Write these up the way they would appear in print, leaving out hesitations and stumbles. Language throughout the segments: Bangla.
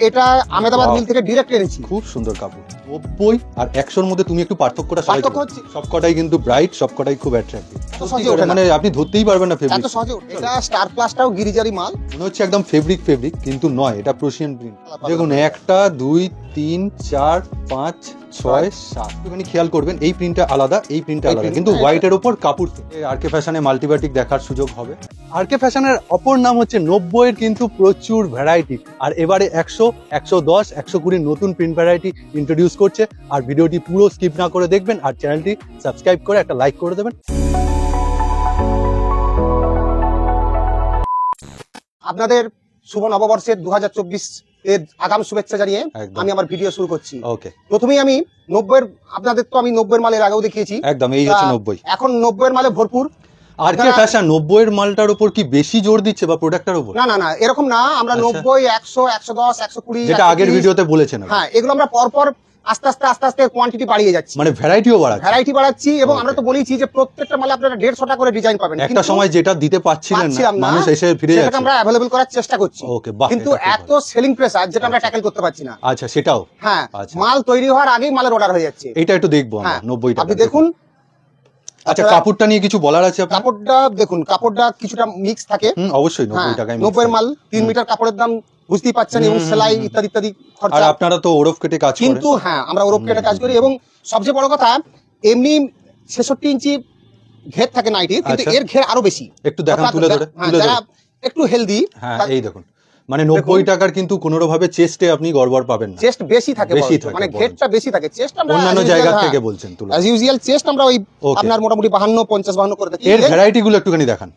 এটা আহমেদাবাদ মিল থেকে ডাইরেক্ট এনেছি। খুব সুন্দর কাপড়। 90 আর 100 এর মধ্যে তুমি একটু পার্থক্যটা পার্থক্য হচ্ছে সবকটাই কিন্তু ব্রাইট, সবকটাই খুব অ্যাট্রাক্টিভ। সহজে ওঠে না, মানে আপনি ধরতেই পারবেন না ফেব্রিক। এত সহজে এটা স্টার প্লাসটাও গিরিজারি মাল, মনে হচ্ছে একদম ফেব্রিক কিন্তু নয়, এটা প্রুশিয়ান প্রিন্ট। দেখুন 1 2 3 4 5 6 7 একটুখানি খেয়াল করবেন, এই প্রিন্টটা আলাদা, এই প্রিন্টটা আলাদা, কিন্তু হোয়াইটের উপর কাপড়। আরকে ফ্যাশনে মাল্টিবাটিক দেখার সুযোগ হবে। আরকে ফ্যাশনের অপর নাম হচ্ছে 90 এর কিন্তু প্রচুর ভ্যারাইটি, আর এবারে 100 110 120 নতুন প্রিন্ট ভ্যারাইটি ইন্ট্রোডিউস করছে। আর ভিডিওটি পুরো স্কিপ না করে দেখবেন, আর চ্যানেলটি সাবস্ক্রাইব করে একটা লাইক করে দেবেন। আপনাদের শুভ নববর্ষের 2024 এর আগাম শুভেচ্ছা জানিয়ে আমি আমার ভিডিও শুরু করছি। ওকে, প্রথমেই আমি 90 এর, আপনাদের তো আমি 90 এর মালের আগেও দেখিয়েছি, একদম এই হচ্ছে 90। এখন 90 এর মালে ভরপুর। আরকে ফ্যাশন 90 এর মালটার উপর কি বেশি জোর দিচ্ছে বা প্রোডাক্টটার উপর? না না না, এরকম না। আমরা 90 100 110 120 যেটা আগের ভিডিওতে বলেছেন, হ্যাঁ, এগুলো আমরা পরপর আস্তে আস্তে কোয়ান্টিটি বাড়িয়ে যাচ্ছি, মানে ভ্যারাইটিও বাড়াচ্ছি। এবং আমরা তো বলেছি যে প্রত্যেকটা মালে আপনারা 150 টাকা করে ডিজাইন পাবেন। একটা সময় যেটা দিতে পাচ্ছিলেন না, মানুষ এসে ফিরে যাচ্ছে, সেটা আমরা अवेलेबल করার চেষ্টা করছি। ওকে, বাহ। কিন্তু এত সেলিং প্রেসার যেটা আমরা ট্যাকেল করতে পারছি না। আচ্ছা, সেটাও হ্যাঁ, মাল তৈরি হওয়ার আগেই মালের অর্ডার হয়ে যাচ্ছে। এটা একটু দেখবো আমরা। 90 টাকা আপনি দেখুন। আচ্ছা, কাপড়টা নিয়ে কিছু বলার আছে আপনার? কাপড়টা দেখুন, কাপড়টা কিছুটা মিক্স থাকে। অবশ্যই 90 টাকায় 90 এর মাল 3 মিটার কাপড়ের দাম বুঝতেই পাচ্ছেন, এবং সেলাই ইত্যাদি ইত্যাদি খরচা। আর আপনারা তো ওরফ কেটে কাজ করেন। কিন্তু হ্যাঁ, আমরা ওরফ কেটে কাজ করি, এবং সবচেয়ে বড় কথা এমনি 66 ইঞ্চি ঘের থাকে নাইটি, কিন্তু এর ঘের আরো বেশি। একটু দেখান, তুলে ধরে। যারা একটু হেলদি, হ্যাঁ এই দেখুন, মানে 90 টাকার কিন্তু কোনোরো ভাবে চেস্টে আপনি গড়বড় পাবেন না। চেস্ট বেশি থাকে, মানে ঘেরটা বেশি থাকে। চেস্ট আমরা অন্যান্য জায়গা থেকে বলছেন তুলে, অ্যাজ ইউজুয়াল চেস্ট আমরা ওই আপনার মোটামুটি 52 50 52 করে থাকি। এর ভ্যারাইটি গুলো একটুখানি দেখান।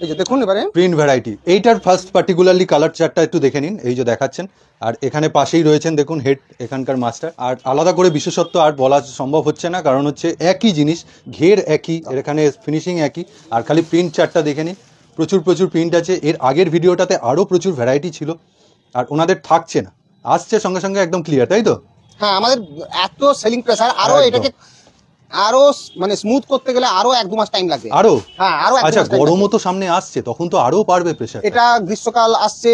এই যে দেখুন এবারে প্রিন্ট ভ্যারাইটি, এইটার ফার্স্ট পার্টিকুলারলি কালার চার্টটা একটু দেখে নিন, এই যে দেখাচ্ছেন। আর এখানে পাশেই রয়েছেন দেখুন হেড, এখানকার মাস্টার। আর আলাদা করে বিশেষত্ব আর বলা সম্ভব হচ্ছে না, কারণ হচ্ছে একই জিনিস, ঘের একই, এখানে ফিনিশিং একই, আর খালি প্রিন্ট চার্টটা দেখে নিন। প্রচুর প্রিন্ট আছে। এর আগের ভিডিওটাতে আরো প্রচুর ভ্যারাইটি ছিল, আর ওনাদের থাকছে না, আসছে সঙ্গে সঙ্গে একদম ক্লিয়ার, তাই তো? হ্যাঁ, আমাদের এত সেলিং প্রেসার, আরো এটাকে আরো মানে স্মুথ করতে গেলে আরো 1-2 মাস টাইম লাগবে। আরো? হ্যাঁ, আরো। আচ্ছা, গরমও তো সামনে আসছে, তখন তো আরো বাড়বে প্রেসার। এটা গ্রীষ্মকাল আসছে,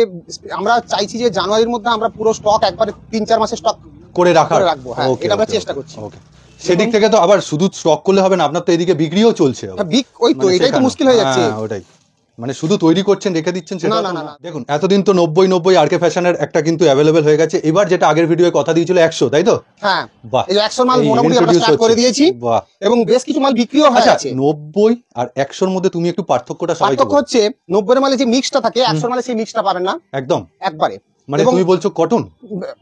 আমরা চাইছি যে জানুয়ারির মধ্যে আমরা পুরো স্টক একবারে 3-4 মাসের স্টক করে রাখবো। হ্যাঁ, এটা আমরা চেষ্টা করছি। ওকে, সেদিক থেকে তো আবার শুধু স্টক করলে হবে না, আপনার তো এদিকে বিক্রিও চলছে। ওই তো, এটাই তো মুশকিল হয়ে যাচ্ছে। ওটাই, মানে শুধু তৈরি করছেন রেখে দিচ্ছেন সেটা না। দেখুন, এতদিন তো 90 আরকে ফ্যাশনের একটা কিন্তু অ্যাভেলেবেল হয়ে গেছে। এবার যেটা আগের ভিডিওয়ে কথা দিয়েছিল 100, তাই তো? হ্যাঁ, বাহ, এই 100 মাল মোটামুটি আমরা স্টার্ট করে দিয়েছি, এবং বেশ কিছু মাল বিক্রিও হয়ে গেছে। 90 আর 100 এর মধ্যে তুমি একটু পার্থক্যটা সবাইকে বলো। পার্থক্য হচ্ছে 90 এর মালে যে মিক্সটা থাকে, 100 এর মালে সেই মিক্সটা পাবেন না একদম একবারে। মানে তুমি বলছো কটন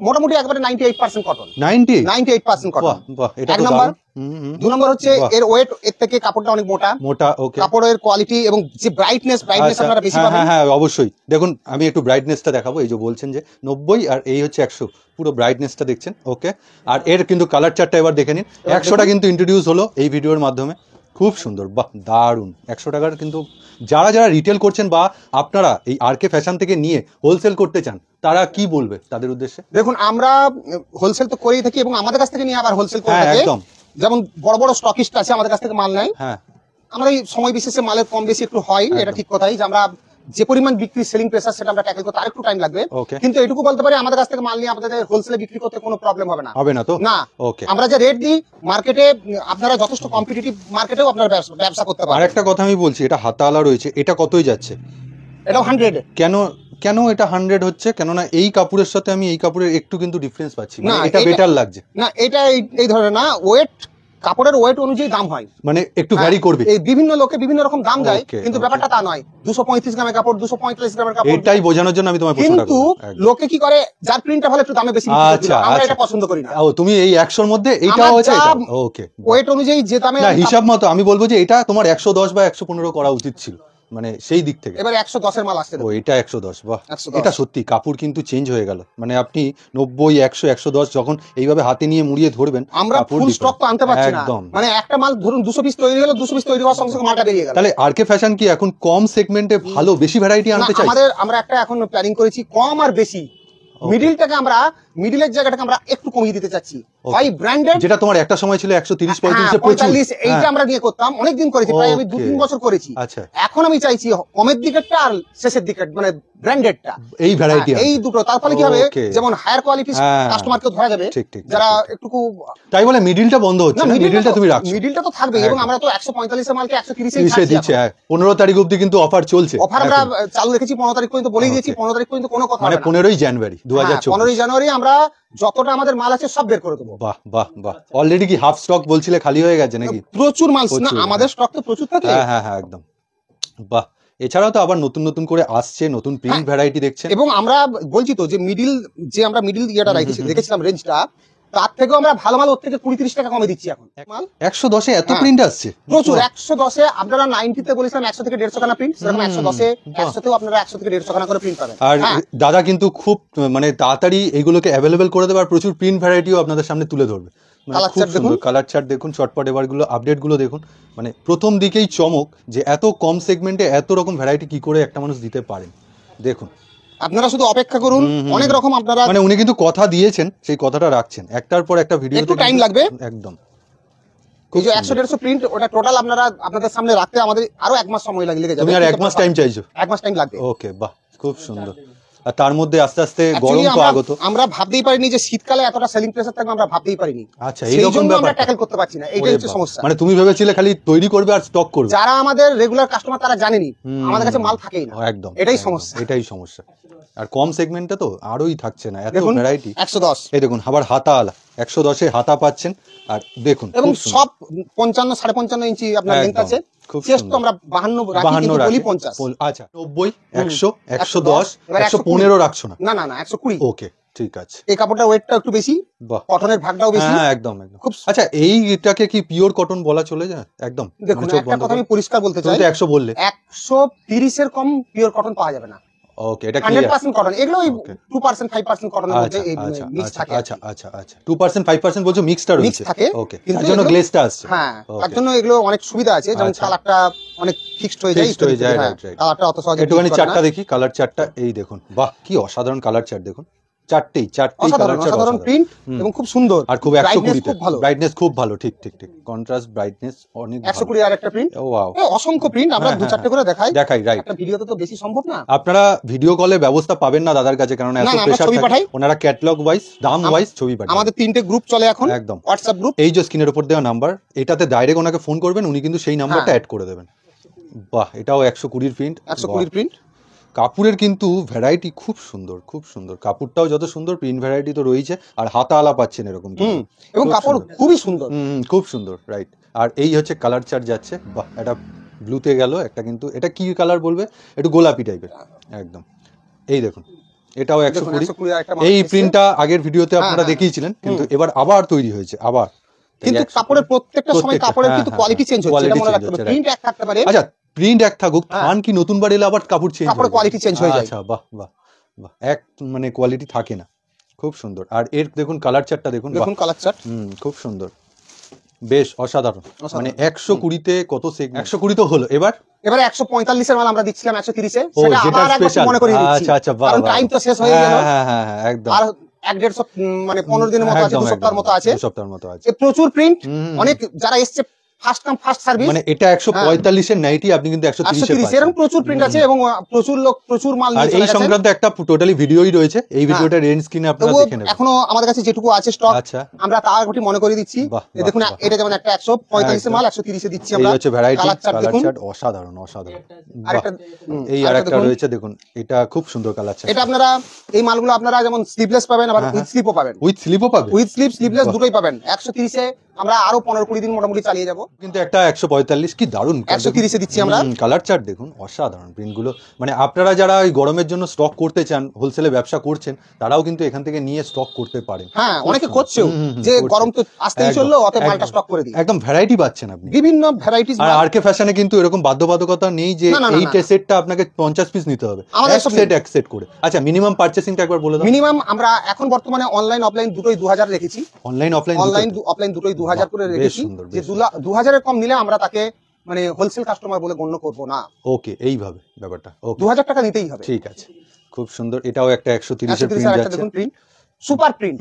মোটামুটি একবারে 98% কটন। 98% কটন। বাহ, এটা এক তো নাম্বার। দারুণ। 2 নম্বর হচ্ছে এর ওয়েট, এর থেকে কাপড়টা অনেক মোটা। ওকে, কাপড়ের কোয়ালিটি এবং যে ব্রাইটনেস আপনারা বেশি পাবেন। হ্যাঁ অবশ্যই। দেখুন, আমি একটু ব্রাইটনেসটা দেখাবো। এই যে বলছেন যে 90 আর এই হচ্ছে 100, পুরো ব্রাইটনেসটা দেখছেন। ওকে, আর এর কিন্তু কালার চার্টটা এবার দেখে নিন। 100টা কিন্তু ইন্ট্রোডিউস হলো এই ভিডিওর মাধ্যমে, খুব সুন্দর, বাহ দারুণ। 100 টাকার কিন্তু যারা রিটেল করছেন বা আপনারা এই আরকে ফ্যাশন থেকে নিয়ে হোলসেল করতে চান, তারা কি বলবে তাদের উদ্দেশ্যে? দেখুন, আমরা হোলসেল তো করেই থাকি, এবং আমাদের কাছ থেকে নিয়ে আবার হোলসেল করে থাকি। একদম, যেমন বড় স্টকিস্ট আছে আমাদের কাছ থেকে মাল নেয়। হ্যাঁ, আমরা এই সময় বিশেষে মালের কম বেশি একটু হয়, এটা ঠিক কথাই, যে আমরা যে পরিমাণ বিক্রি সেলিং প্রেসার সেটা আমরা ট্যাকেল করতে আর একটু টাইম লাগবে। কিন্তু এটুকু বলতে পারি, আমাদের কাছ থেকে মাল নিয়ে আপনাদের হোলসেলে বিক্রি করতে কোনো প্রবলেম হবে না তো না। ওকে, আমরা যে রেট দিই মার্কেটে, আপনারা যথেষ্ট কম্পিটিটিভ মার্কেটেও আপনারা ব্যবসা করতে পারেন। আরেকটা কথা আমি বলছি, এটা হাতাওয়ালা রয়েছে, এটা কতই যাচ্ছে? এটাও 100। কেন এটা 100 হচ্ছে? কেননা এই কাপড়ের সাথে আমি এই কাপড়ের একটু কিন্তু ডিফারেন্স পাচ্ছি, না এটা বেটার লাগছে না। এটা এই ধরনের না, ওয়েট, কাপড়ের ওয়েট অনুযায়ী দাম হয়, মানে একটু ভ্যারি করবে। এই বিভিন্ন লোকে বিভিন্ন রকম দাম দেয়, কিন্তু ব্যাপারটা তা নয়। 235 গ্রামের কাপড়, 245 গ্রামের কাপড়, এটাই বোঝানোর জন্য আমি তোমায় প্রশ্নটা কিন্তু লোকে কি করে, যার প্রিন্টটা ভালো একটু দামে বেশি বিক্রি করে, আমরা এটা পছন্দ করি না। তুমি এই 100 এর মধ্যে এইটাও আছে, ওকে, ওয়েট অনুযায়ী যে দামে না হিসাব মতো আমি বলবো যে এটা তোমার 110 বা 115 করা উচিত ছিল, মানে সেই দিক থেকে। এবার 110 এর মাল আসছে। এটা 110, বাহ, এটা সত্যি কাপড় কিন্তু চেঞ্জ হয়ে গেল। মানে আপনি 90 100 110 যখন এইভাবে হাতে নিয়ে মুড়িয়ে ধরবেন, আমরা ফুল স্টক তো আনতে পারছি না। মানে একটা মাল ধরুন 200 পিস তৈরি হলো, 200 পিস তৈরি হওয়ার সঙ্গে সঙ্গে মালটা বেরিয়ে গেল। তাহলে আরকে ফ্যাশন কি এখন কম সেগমেন্টে ভালো বেশি ভ্যারাইটি আনতে চাই? আমরা একটা এখন প্ল্যানিং করেছি কম আর বেশি, মিডিলটাকে আমরা মিডিলের জায়গাটাকে আমরা একটু কমিয়ে দিতে চাচ্ছি। হয় ব্র্যান্ডেড, যেটা তোমার একটা সময় ছিল 130 45 এইটা আমরা নিয়ে করতাম, অনেকদিন করেছি, প্রায় আমি 2-3 বছর করেছি। আচ্ছা, এখন আমি চাইছি কমের দিকেরটা আর শেষের দিকের মানে ব্র্যান্ডেডটা, এই ভ্যারাইটি, এই দুটো। তার ফলে কি হবে, যেমন হায়ার কোয়ালিটি কাস্টমারকে ধরা যাবে, যারা একটু তাই বলে মিডিলটা বন্ধ হচ্ছে না, মিডিলটা তুমি রাখছো, মিডিলটা তো থাকবে। এবং আমরা তো 145 এর মালকে 130 এ দিচ্ছি। 15 তারিখ অবধি কিন্তু অফার চলছে, অফার আমরা চালু রেখেছি 15 তারিখ পর্যন্ত, বলেই দিয়েছি 15 তারিখ পর্যন্ত কোনো কথা মানে 15ই জানুয়ারি 2024, 15ই জানুয়ারি আমরা যতটা আমাদের মাল আছে সব বের করে দেবো। বাহ বাহ বাহ, অলরেডি কি হাফ স্টক বলছিলে খালি হয়ে গেছে নাকি? প্রচুর মাল না, আমাদের স্টক তো প্রচুর থাকে। হ্যাঁ একদম, বাহ। এছাড়াও তো আবার নতুন নতুন করে আসছে, নতুন প্রিন্ট ভ্যারাইটি দেখছেন। এবং আমরা বলছি তো যে আমরা মিডিল ইয়েটা রেখেছিলাম রেঞ্জটা, তার থেকেও আমরা ভালো মাল ওর থেকে 20-30 টাকা কমে দিচ্ছি এখন। 110 এ এত প্রিন্ট আসছে প্রচুর। 110 এ আপনারা 90 তে বলেছিলাম 100 থেকে 150 খানা প্রিন্ট, সেরকম 110 এ 100 তেও আপনারা 100 থেকে 150 খানা করে প্রিন্ট পাবেন। আর দাদা কিন্তু খুব মানে তাড়াতাড়ি এগুলোকে অ্যাভেলেবেল করে দেবে, আর প্রচুর প্রিন্ট ভ্যারাইটিও আপনাদের সামনে তুলে ধরবে। কালার চার্ট দেখুন, চটপট এবারগুলো আপডেটগুলো দেখুন, মানে প্রথম দিকেই চমক যে এত কম সেগমেন্টে এত রকম ভ্যারাইটি কি করে একটা মানুষ দিতে পারেন। দেখুন, আপনারা শুধু অপেক্ষা করুন, অনেক রকম আপনারা মানে উনি কিন্তু কথা দিয়েছেন, সেই কথাটা রাখছেন, একটার পর একটা ভিডিও, একটু টাইম লাগবে একদম। এই যে 100-150 প্রিন্ট, ওটা টোটাল আপনারা আপনাদের সামনে রাখতে আমাদের আরো 1 মাস সময় লেগে যাবে। তুমি আর 1 মাস টাইম চাইছো? 1 মাস টাইম লাগবে। ওকে, বাহ, খুব সুন্দর। আর তার মধ্যে আস্তে আস্তে গরম তো আগত, আমরা ভাবতেই পারিনি যে শীতকালে এতটা সেলিং প্রেসার থাকবে, আমরা ভাবতেই পারিনি। আচ্ছা, এই রকম ব্যাপার আমরা ট্যাকল করতে পারছি না, এইটাই হচ্ছে সমস্যা। মানে তুমি ভেবেছিলে খালি তৈরি করবে আর স্টক করবে, যারা আমাদের রেগুলার কাস্টমার তারা জানেনি আমাদের কাছে মাল থাকেই না। একদম, এটাই সমস্যা, এটাই সমস্যা। আর কম সেগমেন্টে তো আরোই থাকছে না এত ভ্যারাইটি। 110, এই দেখুন আবার হাতা আলা, 110 এ হাতা পাচ্ছেন। আর দেখুন, এবং সব 55 55.5 ইঞ্চি আপনার লেন্থ আছে। চেস্ট তো আমরা 52 রাখি, কিন্তু বলি 50। আচ্ছা, 90 100 110 115 রাখছো না? না 120। ওকে, ঠিক আছে। এই কাপড়টার ওয়েটটা একটু বেশি, কটনের ভাগটাও বেশি। হ্যাঁ, একদম একদম। আচ্ছা, এইটাকে কি পিওর কটন বলা চলে যায়? একদম। দেখুন, একটা কথা আমি পরিষ্কার বলতে চাই, 100 বললে 130 এর কম পিওর কটন পাওয়া যাবে না। ওকে, এটা ক্লিয়ার। 100% কটন, এগুলো 2% 5% কটনের মধ্যে মিক্স থাকে। আচ্ছা 2% 5% বলছো মিক্সটা রয়েছে, মিক্স থাকে। ওকে, তার জন্য গ্লেজটা আসছে। হ্যাঁ, তার জন্য এগুলো অনেক সুবিধা আছে, যেমন কালারটা অনেক ফিক্সড হয়ে যায়। কালারটা অত সহজে একটুখানি চার্টটা দেখি, কালার চার্টটা এই দেখুন, বাহ, কি অসাধারণ কালার চার্ট দেখুন। চারটেই কালার চার্ট, অসাধারণ প্রিন্ট এবং খুব সুন্দর, আর খুব 120 তে ব্রাইটনেস খুব ভালো। ঠিক কন্ট্রাস্ট ব্রাইটনেস অনেক ভালো। 120 আর একটা প্রিন্ট, ওয়াও, অসংখ্য প্রিন্ট। আমরা 2-4টে করে দেখাই, রাইট। একটা ভিডিওতে তো বেশি সম্ভব না, আপনারা ভিডিও কলে ব্যবস্থা পাবেন না দাদার কাছে, কারণ এত প্রেসার থাকে। ওনারা ক্যাটালগ ওয়াইজ, দাম ওয়াইজ ছবি পাঠান। আমাদের 3টে গ্রুপ চলে এখন, একদম হোয়াটসঅ্যাপ গ্রুপ। এই যে স্ক্রিনের উপর দেওয়া নাম্বার, এটাতে ডাইরেক্ট ওনাকে ফোন করবেন, উনি কিন্তু সেই নাম্বারটা অ্যাড করে দেবেন। বাহ, এটাও 120 প্রিন্ট, 120 প্রিন্ট। কাপড়ের কিন্তু ভ্যারাইটি খুব সুন্দর, খুব সুন্দর। কাপড়টাও যত সুন্দর, প্রিন্ট ভ্যারাইটি তো রয়েছে, আর হাতা আলা পাচ্ছেন এরকম, এবং কাপড় খুবই সুন্দর, খুব সুন্দর, রাইট। আর এই হচ্ছে কালার চার্ট যাচ্ছে, বাহ, এটা ব্লুতে গেল একটা, কিন্তু এটা কি কালার বলবে, একটু গোলাপি টাইপের একদম। এই দেখুন, এটাও 120। এই প্রিন্টটা আগের ভিডিওতে আপনারা দেখিয়েছিলেন, কিন্তু এবার আবার তৈরি হয়েছে আবার। কিন্তু কাপড়ের প্রত্যেকটা সময় কাপড়ের কিন্তু কোয়ালিটি চেঞ্জ হচ্ছে, এটা মনে রাখতে হবে। প্রিন্ট এক থাকতে পারে, আচ্ছা, প্রিন্ট এক থাকুক, থান কি নতুন বার এলে আবার কাপড় চেঞ্জ, কাপড়ের কোয়ালিটি চেঞ্জ হয়ে যায়। আচ্ছা, বাহ, এক মানে কোয়ালিটি থাকে না, খুব সুন্দর। আর এর দেখুন কালার চার্টটা দেখুন, কালার চার্ট খুব সুন্দর, বেশ অসাধারণ। মানে 120-তে কত সেগমেন্ট, 120 তো হলো। এবারে 145 এর মাল আমরা দিচ্ছিলাম 130 এ, সেটা আবার একবার মনে করে দিচ্ছি। আচ্ছা, কারণ টাইম তো শেষ হয়ে গেল। হ্যাঁ, একদম। আর 1-1.5 মানে 15 দিনের মতো আছে, 2 সপ্তাহের মতো আছে। 2 সপ্তাহের মতো আছে। প্রচুর প্রিন্ট, অনেক যারা এসছে ফার্স্ট কাম ফার্স্ট সার্ভিস। মানে এটা 145 এর নাইটি, আপনি কিন্তু 130 এ পাচ্ছেন। এরকম প্রচুর প্রিন্ট আছে, এবং প্রচুর লোক প্রচুর মাল নিয়ে চলে গেছে। আর এই সংক্রান্ত একটা টোটালি ভিডিওই রয়েছে, এই ভিডিওটা রেঞ্জ স্ক্রিনে আপনারা দেখে নেবেন। এখনো আমাদের কাছে যেটুকু আছে স্টক, আমরা তার একটু মনে করে দিচ্ছি। দেখুন, এটা যেমন একটা 145 এর মাল 130 এ দিচ্ছি আমরা। এই হচ্ছে ভ্যারাইটি, কালার চার্ট অসাধারণ। এই আরেকটা রয়েছে দেখুন, এটা খুব সুন্দর কালার চার্ট। এটা আপনারা এই মালগুলো আপনারা যেমন স্লিভলেস পাবেন, আবার উইথ স্লিপও পাবেন। উইথ স্লিভ স্লিভলেস দুটোই পাবেন। 130 এ আমরা আরো 15-20 দিন মোটামুটি চালিয়ে যাব। কিন্তু একটা 145 কি দারুণ, 130 এ দিচ্ছি আমরা। কালার চার্ট দেখুন, অসাধারণ প্রিন্টগুলো। মানে আপনারা যারা ওই গরমের জন্য স্টক করতে চান, হোলসেলে ব্যবসা করছেন, তারাও কিন্তু এখান থেকে নিয়ে স্টক করতে পারেন। হ্যাঁ, অনেকে করছেও, যে গরম তো আসতেই চললো, অতএব মালটা স্টক করে দিই। একদম ভ্যারাইটি পাচ্ছেন আপনি, বিভিন্ন ভ্যারাইটিস। আর আরকে ফ্যাশনে কিন্তু এরকম বাধ্যবাধকতা নেই যে এই সেটটা আপনাকে 50 পিস নিতে হবে, এক সেট করে। আচ্ছা, মিনিমাম পারচেসিংটা একবার বলে দাও। মিনিমাম আমরা এখন বর্তমানে অনলাইন অফলাইন দুটোই 2000 রেখেছি। অনলাইন অফলাইন দুটোই 2000 করে রেখেছি। যে 2000 এর কম নিলে আমরা তাকে মানে হোলসেল কাস্টমার বলে গণ্য করব না। ওকে, এইভাবে ব্যাপারটা। ওকে, 2000 টাকা নিতেই হবে। ঠিক আছে, খুব সুন্দর। এটাও একটা 130 এর প্রিন্ট যাচ্ছে, সুপার প্রিন্ট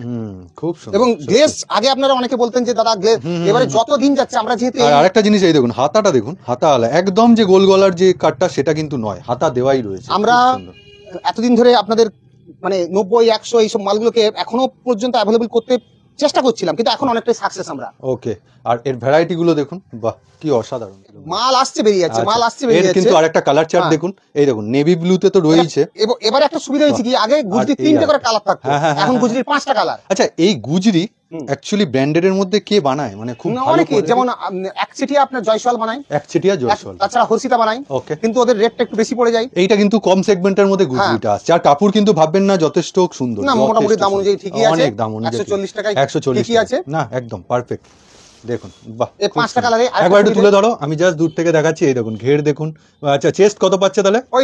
খুব সুন্দর। এবং গ্লেজ আগে আপনারা অনেকে বলতেন যে দাদা গ্লেজ, এবারে যত দিন যাচ্ছে আমরা যেহেতু আর আরেকটা জিনিস এই দেখুন হাতাটা দেখুন, হাতা আলা একদম যে গোল গলার যে কাটটা সেটা কিন্তু নয়, হাতা দেওয়াই রয়েছে। আমরা খুব সুন্দর। এতদিন ধরে আপনাদের মানে 90, 100 এইসব মালগুলোকে এখনো পর্যন্ত অ্যাভেলেবল করতে চেষ্টা করছিলাম, কিন্তু এখন অনেকটাই সাকসেস আমরা। ওকে, আর এর ভ্যারাইটি গুলো দেখুন, বাহ কি অসাধারণ মাল আসছে বেরিয়ে যাচ্ছে, মাল আসছে এর বেরিয়ে যাচ্ছে। কিন্তু আরেকটা কালার চার্ট হ্যাঁ। দেখুন, এই দেখুন নেভি ব্লুতে তো রয়েছে। এবার একটা সুবিধা হয়েছে কি, আগে গুজরি 3টে করে কালার থাকতো, এখন গুজরির 5টা কালার। আচ্ছা, এই গুজরি অ্যাকচুয়ালি ব্র্যান্ডেড এর মধ্যে কে বানায়, মানে খুব ভালো অনেকে, quality? যেমন একচেটিয়া আপনার জয়সওয়াল বানায়, একচেটিয়া জয়সওয়াল, তাছাড়া হর্ষিতা বানায়, ওকে, কিন্তু ওদের রেটটা একটু বেশি পড়ে যায়। এইটা কিন্তু কম সেগমেন্টের মধ্যে গুজরিটা আসছে, আর কাপড় কিন্তু ভাববেন না যথেষ্ট সুন্দর, না মোটামুটি দাম অনুযায়ী ঠিকই আছে, অনেক দাম অনুযায়ী 140 টাকায় 140 ঠিকই আছে, না একদম পারফেক্ট। দেখুন বাহ, এই 5টা কালারে একবার একটু তুলে ধরো, আমি জাস্ট দূর থেকে দেখাচ্ছি। এই দেখুন ঘের দেখুন। আচ্ছা, চেস্ট কত পাচ্ছে তাহলে? ওই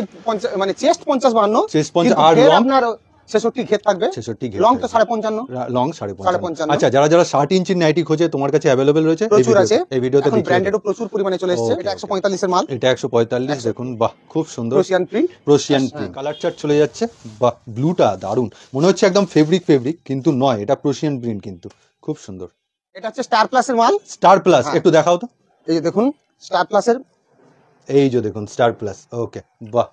মানে চেস্ট 50-52, চেস্ট 50, আর ঘের লং আপনার 66 ঘের থাকবে, 66 ঘের, লং তো 55.5, লং 55.5। আচ্ছা, যারা যারা 60 ইঞ্চির নাইটি খোঁজে তোমার কাছে অ্যাভেলেবেল রয়েছে, প্রচুর আছে এই ভিডিওতে এখন ব্র্যান্ডেডও প্রচুর পরিমাণে চলে এসেছে। এটা 145 এর মাল, এটা 145 দেখুন, বাহ খুব সুন্দর, প্রোশিয়ান প্রিন্ট, প্রোশিয়ান প্রিন্ট। কালার চার্ট চলে যাচ্ছে, বাহ ব্লুটা দারুন, মনে হচ্ছে একদম ফেব্রিক কিন্তু নয়, এটা প্রোশিয়ান প্রিন্ট, কিন্তু খুব সুন্দর। এটা হচ্ছে স্টার প্লাস এর মাল। স্টার প্লাস একটু দেখাও তো, এই যে দেখুন স্টার প্লাস এর, এই যে দেখুন স্টার প্লাস, ওকে বাহ।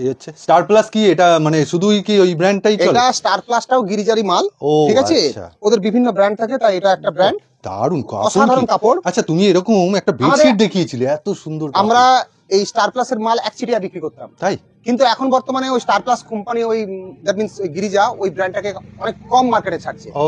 এই হচ্ছে স্টার প্লাস, কি এটা মানে শুধুই কি ওই ব্র্যান্ডটাই চলে? এটা স্টার প্লাসটাও গিরিজারি মাল, ও ঠিক আছে, আচ্ছা। ওদের বিভিন্ন ব্র্যান্ড থাকে, তাই এটা একটা ব্র্যান্ড। দারুন অসাধারণ কাপড়। আচ্ছা, তুমি এরকম একটা বেডশিট দেখিয়েছিলে এত সুন্দর, আমরা এই স্টার প্লাস এর মাল একচিটিয়া বিক্রি করতাম, তাই? কিন্তু এখন বর্তমানে ওই স্টার প্লাস কোম্পানি, ওই দ্যাট মিন্স গিরিজা, ওই ব্র্যান্ডটাকে অনেক কম মার্কেটে ছাড়ছে। ও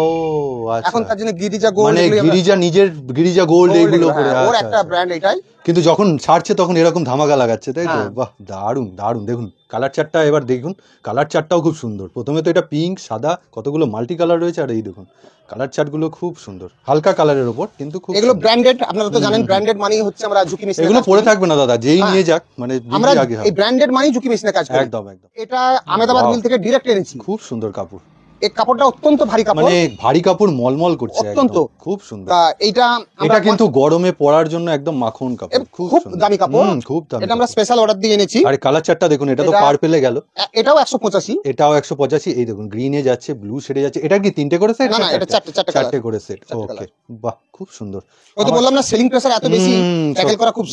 আচ্ছা, এখন তার জন্য গিরিজা গোল্ড, মানে গিরিজা নিজের গিরিজা গোল্ড এইগুলো করে, ওর আচ্ছা, একটা ব্র্যান্ড এটাই। কিন্তু যখন ছাড়ছে তখন এরকম ধামাকা লাগাচ্ছে, তাই তো? হ্যাঁ। বাহ দারুন দারুন। দেখুন কালার চার্টটা এবার দেখুন, কালার চার্টটাও খুব সুন্দর। প্রথমে তো এটা পিঙ্ক, সাদা, কতগুলো মাল্টি কালার রয়েছে, আর এই দেখুন কালার চার্ট গুলো খুব সুন্দর, হালকা কালারের উপর, কিন্তু খুব এগুলো ব্র্যান্ডেড, আপনারা তো জানেন ব্র্যান্ডেড মানেই হচ্ছে আমরা ঝুঁকি মেশিনে এগুলো পরে থাকবে না দাদা, যেই নিয়ে যাক, মানে আমরা আগে এই ব্র্যান্ডেড মানেই ঝুঁকি মেশিনে কাজ করি। একদম একদম। এটা আহমেদাবাদ মিল থেকে ডাইরেক্ট এনেছি। খুব সুন্দর কাপড়, এই কাপড়টা অত্যন্ত ভারী কাপড়, মানে ভারী কাপড়, মলমল করছে অত্যন্ত, একদম, খুব সুন্দর। তা এটা এটা কিন্তু গরমে পরার জন্য একদম মাখন কাপড়, খুব সুন্দর। দামি কাপড়, খুব দামি। এটা আমরা স্পেশাল অর্ডার দিয়ে এনেছি। আর কালার চার্টটা দেখুন, এটা তো পার্পেলে গেল, এটাও 185, এটাও 185। এই দেখুন গ্রিনে যাচ্ছে, ব্লু শেডে যাচ্ছে। এটা কি 3টে করে সেট? না না, এটা 4টে করে সেট, ওকে বাহ খুব সুন্দর। ওই তো বললাম না, সেলিং প্রেসার এত বেশি, ট্যাকেল করা খুব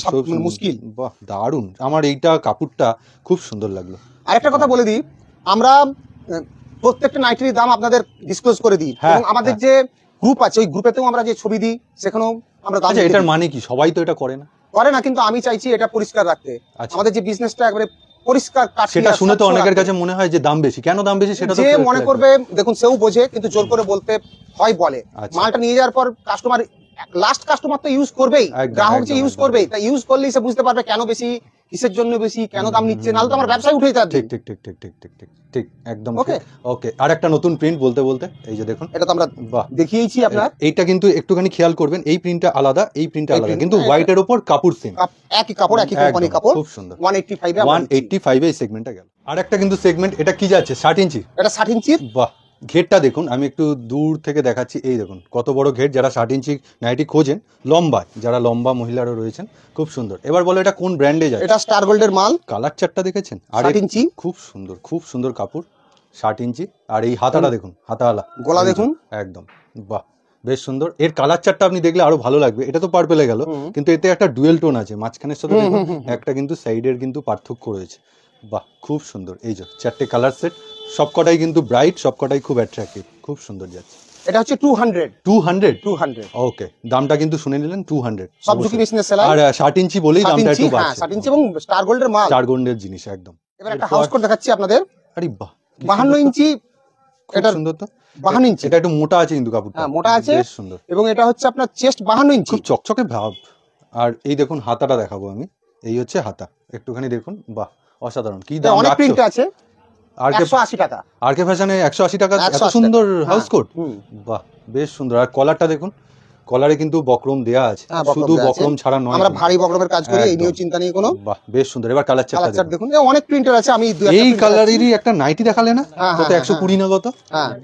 মুশকিল। বাহ দারুন, আমার এইটা কাপড়টা খুব সুন্দর লাগলো। আরেকটা কথা বলে দিই, আমরা প্রত্যেকটা নাইটির দাম আপনাদের ডিসক্লোজ করে দিই, এবং আমাদের যে গ্রুপ আছে ওই গ্রুপেতেও আমরা যে ছবি দিই সেখানেও আমরা দাম। আচ্ছা, এটার মানে কি সবাই তো এটা করে না? করে না, কিন্তু আমি চাইছি এটা পরিষ্কার রাখতে। আমাদের যে বিজনেসটা একবারে পরিষ্কার, সেটা শুনে তো অনেকের কাছে মনে হয় যে দাম বেশি। কেন দাম বেশি সেটা তো যে মনে করবে, দেখুন সেও বোঝে, কিন্তু জোর করে বলতে হয় বলে। মালটা নিয়ে যাওয়ার পর কাস্টমার, লাস্ট কাস্টমার তো ইউজ করবেই, গ্রাহক যে ইউজ করবেই, তা ইউজ করলেই সে বুঝতে পারবে কেন বেশি, কিসের জন্য বেশি, কেন দাম নিচ্ছে, নাহলে তো আমার ব্যবসায় উঠেই যাবে। ঠিক ঠিক ঠিক ঠিক ঠিক ঠিক ঠিক ঠিক একদম ওকে ওকে। আর একটা নতুন প্রিন্ট বলতে বলতে, এই যে দেখুন, এটা তো আমরা দেখিয়েছি আপনার। এইটা কিন্তু একটুখানি খেয়াল করবেন, এই প্রিন্টটা আলাদা, এই প্রিন্টটা আলাদা, কিন্তু হোয়াইটের উপর কাপড় সেম, একই কাপড়, একই কোম্পানি কাপড়, খুব সুন্দর। 185 এই সেগমেন্টটা গেল। আর একটা কিন্তু সেগমেন্ট, এটা কি যাচ্ছে 60 ইঞ্চি, এটা 60 ইঞ্চির। বাহ, ঘেরটা দেখুন, আমি একটু দূর থেকে দেখাচ্ছি। এই দেখুন কত বড় ঘের, যারা 60 ইঞ্চি নাইটি খোঁজেন, লম্বা, যারা লম্বা মহিলারা রয়েছেন, খুব সুন্দর। এবার বলো এটা কোন ব্র্যান্ডে যায়? এটা স্টার গোল্ডের মাল। কালার চার্টটা দেখেছেন? 60 ইঞ্চি, খুব সুন্দর কাপড়, 60 ইঞ্চি। আর এই হাতাটা দেখুন, হাতাওয়ালা গলা দেখুন, একদম বাহ বেশ সুন্দর। এর কালার চার্টটা আপনি দেখলে আরো ভালো লাগবে। এটা তো পার্পেলে গেল, কিন্তু এতে একটা ডুয়েল টোন আছে মাঝখানের সাথে, দেখুন একটা কিন্তু সাইডের কিন্তু পার্থক্য রয়েছে। বাহ খুব সুন্দর। এই যে 4টে কালার সেট, সবকটাই কিন্তু ব্রাইট, সবকটাই খুব অ্যাট্রাক্টিভ, খুব সুন্দর যাচ্ছে। এটা হচ্ছে 200। ওকে, দামটা কিন্তু শুনে নিলেন, 200 সব ঝুঁকি মেশিনের সেলাই। আর 60 ইঞ্চি বলেই দামটা একটু বাড়ছে। 60 ইঞ্চি এবং স্টার গোল্ডের মাল, স্টার গোল্ডের জিনিস একদম। এবার একটা হাউস কোট দেখাচ্ছি আপনাদের। আরে বাহ, 52 ইঞ্চি, এটা সুন্দর তো। 52 ইঞ্চি, এটা একটু মোটা আছে কিন্তু কাপড়টা, হ্যাঁ মোটা আছে, বেশ সুন্দর। এবং এটা হচ্ছে আপনার চেস্ট 52 ইঞ্চি, খুব চকচকে ভাব। আর এই দেখুন হাতাটা দেখাবো আমি, এই হচ্ছে হাতা, একটুখানি দেখুন, বাহ অসাধারণ। কি দাম? অনেক প্রিন্ট আছে, আর 180 টাকা। আর কে ফ্যাশনে 180 টাকা, এত সুন্দর হাউস কোট, বাহ বেশ সুন্দর। আর কলারটা দেখুন, কলারে কিন্তু বক্রম দেয়া আছে, শুধু বক্রম ছাড়া নয়, আমরা ভারী বক্রমের কাজ করি, এই নিয়ে চিন্তা নেই কোনো। বাহ বেশ সুন্দর। এবার কালার চার্ট দেখুন, অনেক প্রিন্টার আছে, আমি এই কালারেরই একটা নাইটি দেখালে না, কত 120 না কত?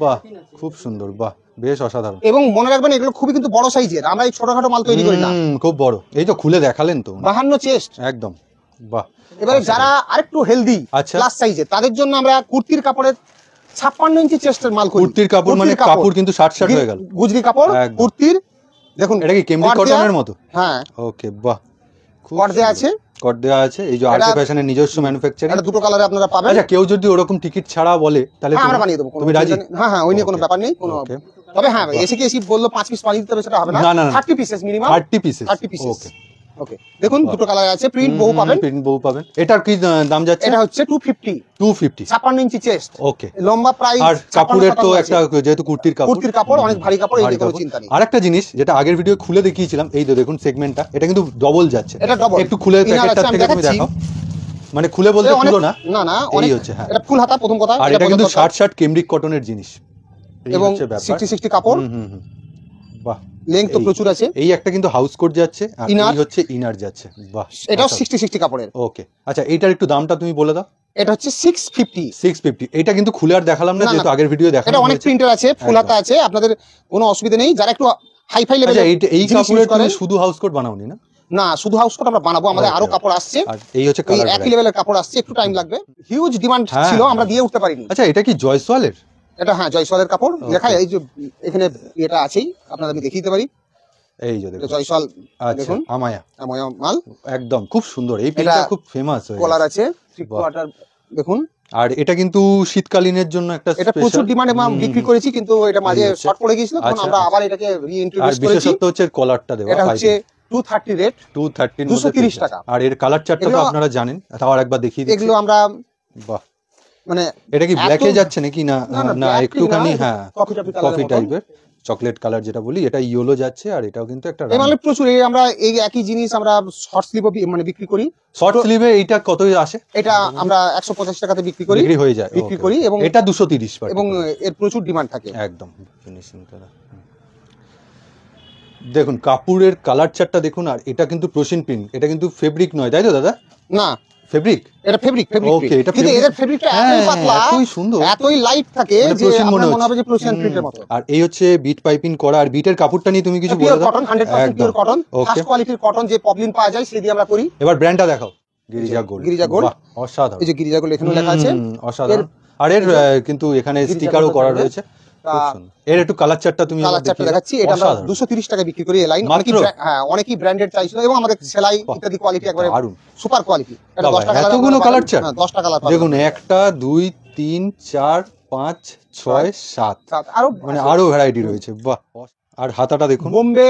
বাহ খুব সুন্দর, বাহ বেশ অসাধারণ। এবং মনে রাখবেন এগুলো খুবই কিন্তু বড় সাইজের, আমরা এই ছোটখাটো মাল তৈরি করি না, খুব বড়। এই তো খুলে দেখালেন তো, 52 চেস্ট একদম, বাহ। এবারে যারা আরেকটু হেলদি প্লাস সাইজের, তাদের জন্য আমরা কুর্তির কাপড়ের 56 ইঞ্চি চেস্টের মাল করি। কুর্তির কাপড় মানে কাপড় কিন্তু 60 হয়ে গেল, গুজরি কাপড় কুর্তির। দেখুন এটা কি কেমব্রিক কটনের মতো? হ্যাঁ ওকে, বাহ, কট দেয়া আছে, কট দেওয়া আছে। এই যে আরকে ফ্যাশনের নিজস্ব ম্যানুফ্যাকচারিং, এটা দুটো কালারে আপনারা পাবেন। আচ্ছা, কেউ যদি ওরকম টিকিট ছাড়া বলে তাহলে আমরা বানিয়ে দেবো, তুমি রাজি? হ্যাঁ হ্যাঁ, ওই নিয়ে কোনো ব্যাপার নেই। কোনো তবে হ্যাঁ, এসে কি বললো 5 পিস বানিয়ে দিতে হবে সেটা হবে না, 30 পিসেস মিনিমাম, 30 পিসেস। ওকে ওকে। দেখুন দুটো কালার আছে, প্রিন্ট বহু পাবেন, প্রিন্ট বহু পাবেন। এটার কি দাম যাচ্ছে? এটা হচ্ছে 250, 56 ইঞ্চি চেস্ট, ওকে। লম্বা প্রাইস। আর কাপড়ের তো একটা, যেহেতু কুর্তির কাপড় অনেক ভারী কাপড়, এই কোনো চিন্তা নেই। আরেকটা জিনিস যেটা আগের ভিডিও খুলে দেখিয়েছিলাম, এই তো দেখুন সেগমেন্টটা, এটা কিন্তু ডবল যাচ্ছে। এটা ডবল, একটু খুলে প্যাকেটটা থেকে তুমি দেখাও, মানে খুলে বলতে পুরো না, না না অনেক অনেক হচ্ছে। হ্যাঁ, এটা ফুল হাতা প্রথম কথা। আর এটা কিন্তু 60 কেমব্রিক কটনের জিনিস এবং 60 কাপড়, বাহ, লেংথ তো প্রচুর আছে। এই একটা কিন্তু হাউস কোট যাচ্ছে, আর এই হচ্ছে ইনার যাচ্ছে, বাহ, এটাও 60 কাপড়ের। ওকে। আচ্ছা, এইটার একটু দামটা তুমি বলে দাও। এটা হচ্ছে 650। এটা কিন্তু খুলে আর দেখালাম না, যেহেতু আগের ভিডিও দেখানো এটা অনেক প্রিন্টার আছে, ফুল হাতা আছে, আপনাদের কোনো অসুবিধা নেই। যারা একটু হাই ফাই লেভেলে, এই কাপড়ের তুমি শুধু হাউস কোট বানাওনি না? না, শুধু হাউস কোট আমরা বানাবো, আমাদের আরো কাপড় আসছে। আর এই হচ্ছে কালার, একই লেভেলের কাপড় আসছে, একটু টাইম লাগবে। হিউজ ডিমান্ড ছিল, আমরা দিয়ে উঠতে পারিনি। আচ্ছা, এটা কি জয়সওয়ালের? এটা হ্যাঁ জয়সওয়ালের কাপড়, লেখা এই যে এখানে এটা আছেই, আপনাদের আমি দেখিয়ে দিতে পারি। এই যে দেখুন জয়সওয়াল, দেখুন আমায়া মাল, একদম খুব সুন্দর। এই প্রিন্টটা খুব ফেমাস হয়েছে। কলার আছে, 3 কোয়ার্টার দেখুন। আর এটা কিন্তু শীতকালীনের জন্য একটা এটা প্রচুর ডিমান্ডে বিক্রি করেছি, কিন্তু এটা মাঝে শর্ট পড়ে গিয়েছিল, তখন আমরা আবার এটাকে রিইন্ট্রোডিউস করেছি। বিশেষত্ব হচ্ছে কলারটা দেওয়া। এটা হচ্ছে 230 রেট, 230 টাকা। আর এর কালার চার্টটা তো আপনারা জানেন, তাও আরেকবার দেখিয়ে দিচ্ছি। এগুলো আমরা, বাহ, মানে এটা কি ব্ল্যাকে যাচ্ছে নাকি? না না, একটুখানি হ্যাঁ কফি টাইপের, চকলেট কালার যেটা বলি, এটা ইয়েলো যাচ্ছে। আর এটাও কিন্তু একটা মানে প্রচুর, আমরা এই একই জিনিস আমরা শর্ট স্লিভও মানে বিক্রি করি। শর্ট স্লিভে এইটা কত আসে? এটা আমরা 150 টাকাতে বিক্রি হয়ে যায়, বিক্রি করি। এবং এটা 230, এবং এর প্রচুর ডিমান্ড থাকে একদম। দেখুন কাপড়ের কালার চার্টটা দেখুন। আর এটা কিন্তু প্রোশিন প্রিন্ট, এটা কিন্তু ফেব্রিক নয়, তাই তো দাদা? না, ফেব্রিক, এটা ফেব্রিক। ওকে, এটা কিন্তু এদের ফেব্রিকটা এতই পাতলা, এতই সুন্দর, এতই লাইট থাকে যে আপনার মনে হবে যে প্রোশিয়ান প্রিন্টের মতো। আর এই হচ্ছে বিট পাইপিং করা। আর বিটের কাপড়টা নিয়ে তুমি কিছু বলে দাও। কটন, 100% পিওর কটন, ফার্স্ট কোয়ালিটির কটন, যে পপলিন পাওয়া যায় সেই দিয়ে আমরা করি। এবার ব্র্যান্ডটা দেখাও। গিরিজা গোল্ড, গিরিজা গোল্ড, অসাধারণ। এই যে গিরিজা গোল্ড এখানে লেখা আছে, অসাধারণ। আর এর কিন্তু এখানে স্টিকারও করা রয়েছে। এর একটু কালার চার্টটা তুমি দেখাচ্ছি। এটা আমরা 230 টাকা বিক্রি করি। এই লাইন অনেকই ব্র্যান্ডেড চাইছিল, এবং আমাদের সেলাই ইত্যাদি কোয়ালিটি একবারে সুপার কোয়ালিটি। এটা 10 টাকা, এতগুলো কালার চার্ট, 10 টাকা কালার দেখুন 1 2 3 4 5 6 7 মানে আরো ভ্যারাইটি রয়েছে। বাহ। আর হাতাটা দেখুন, বোম্বে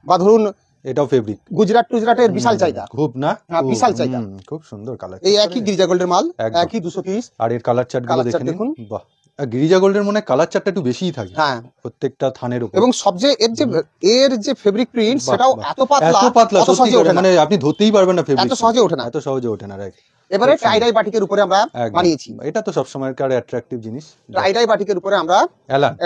বা ধরুন এটাও ফেব্রিক, গুজরাটের বিশাল চাহিদা, খুব না বিশাল চাহিদা। খুব সুন্দর কালার, এই একই গিরিজা গোল্ডের মাল, একই 230। আর এর কালার চার্ট গুলো দেখুন, বাহ। গিরিজা গোল্ডের মনে কালার চার্টটা একটু বেশিই থাকে, হ্যাঁ, প্রত্যেকটা থানের উপর। এবং সবচেয়ে এর যে ফেব্রিক প্রিন্ট, সেটাও এত পাতলা, এত সহজে ওঠে না, মানে আপনি ধরতেই পারবেন না, ফেব্রিক এত সহজে ওঠে না, রাইট। এবারে টাইডাই বাটিকের উপরে আমরা বানিয়েছি। এটা তো সব সময়কার অ্যাট্রাকটিভ জিনিস। টাইডাই বাটিকের উপরে আমরা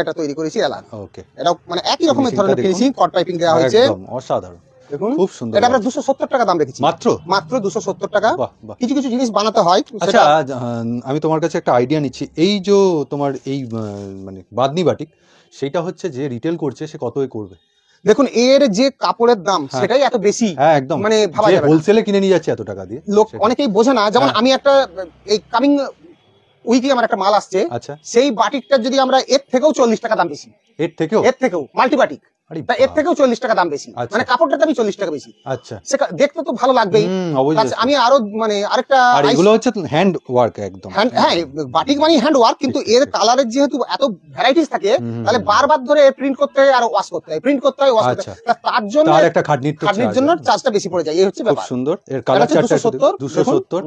এটা তৈরি করেছি, এলান। ওকে, এটা মানে একই রকমের ধরনের ফিনিশিং, কট পাইপিং দেওয়া হয়েছে, একদম অসাধারণ। দেখুন খুব সুন্দর। এটা আমরা 270 টাকা দাম রেখেছি, মাত্র 270 টাকা। কিছু কিছু জিনিস বানাতে হয়। আচ্ছা, আমি তোমার কাছে একটা আইডিয়া নিচ্ছি। এই যে তোমার এই মানে বাদনি বাটিক, সেটা হচ্ছে যে রিটেল করছে, সে কত করবে? দেখুন এর যে কাপড়ের দাম, সেটাই এত বেশি, হ্যাঁ একদম, মানে ভাবা যাবে না। হোলসেলে কিনে নিয়ে যাচ্ছে এত টাকা দিয়ে, লোক অনেকেই বোঝে না। যেমন আমি একটা এই কামিং উইকে আমার একটা মাল আসছে, আচ্ছা, সেই বাটিকটা যদি আমরা এর থেকেও 40 টাকা দাম বেশি, এর থেকেও মাল্টি বাটিক, এর থেকেও 40 টাকা দাম বেশি, মানে কাপড়টার দামই 40 টাকা বেশি। আচ্ছা, সেটা দেখতে তো ভালো লাগবেই। আমি আরো মানে আরেকটা, আর এগুলো হচ্ছে হ্যান্ড ওয়ার্ক, একদম হ্যাঁ, বাটিক মানে হ্যান্ড ওয়ার্ক, কিন্তু এর কালারের যেহেতু এত ভ্যারাইটিস থাকে, তাহলে বারবার ধরে প্রিন্ট করতে হয় আর ওয়াশ করতে হয়, প্রিন্ট করতে হয়, ওয়াশ করতে হয়, তার জন্য একটা খাটনির জন্য চার্জটা বেশি পড়ে যায়। এই হচ্ছে ব্যাপার। খুব সুন্দর। এর কালার চার্টটা 270।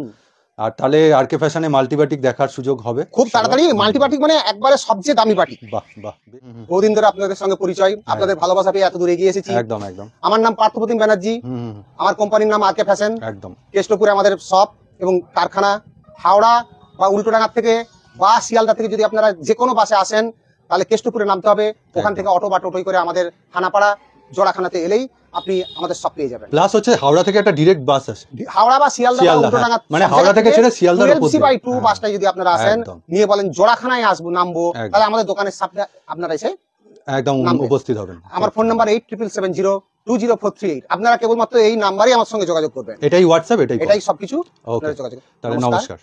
আর তাহলে আরকে ফ্যাশনে মাল্টিবাটিক দেখার সুযোগ হবে খুব তাড়াতাড়ি। মাল্টিবাটিক মানে একবারে সবচেয়ে দামি বাটিক। বাহ বাহ, বহুদিন ধরে আপনাদের সঙ্গে পরিচয়, আপনাদের ভালোবাসা পেয়ে এত দূরে এগিয়ে এসেছি। একদম একদম। আমার নাম পার্থপ্রতিম ব্যানার্জি, আমার কোম্পানির নাম আরকে ফ্যাশন, একদম। কেষ্টপুরে আমাদের শপ এবং কারখানা। হাওড়া বা উল্টোডাঙ্গা থেকে বা শিয়ালদা থেকে যদি আপনারা যে কোনো বাসে আসেন, তাহলে কেষ্টপুরে নামতে হবে। ওখান থেকে অটো বা টোটোই করে আমাদের থানাপাড়া জোড়াখানাতে এলেই আপনি আমাদের সব পেয়ে যাবেন। প্লাস হচ্ছে হাওড়া থেকে একটা ডাইরেক্ট বাস আছে, হাওড়া বা শিয়ালদা বা উল্টোডাঙ্গা, মানে হাওড়া থেকে ছেড়ে শিয়ালদার উপর 12C/2 বাসটায় যদি আপনারা আসেন, নিয়ে বলেন জোড়াখানায় আসবো, নামবো, তাহলে আমাদের দোকানের সামনে আপনারা এসে একদম উপস্থিত হবেন। আমার ফোন নাম্বার 8770200438। আপনারা কেবলমাত্র এই নাম্বারই আমার সঙ্গে যোগাযোগ করবেন। এটাই হোয়াটসঅ্যাপ, এটাই সবকিছু। তাহলে নমস্কার।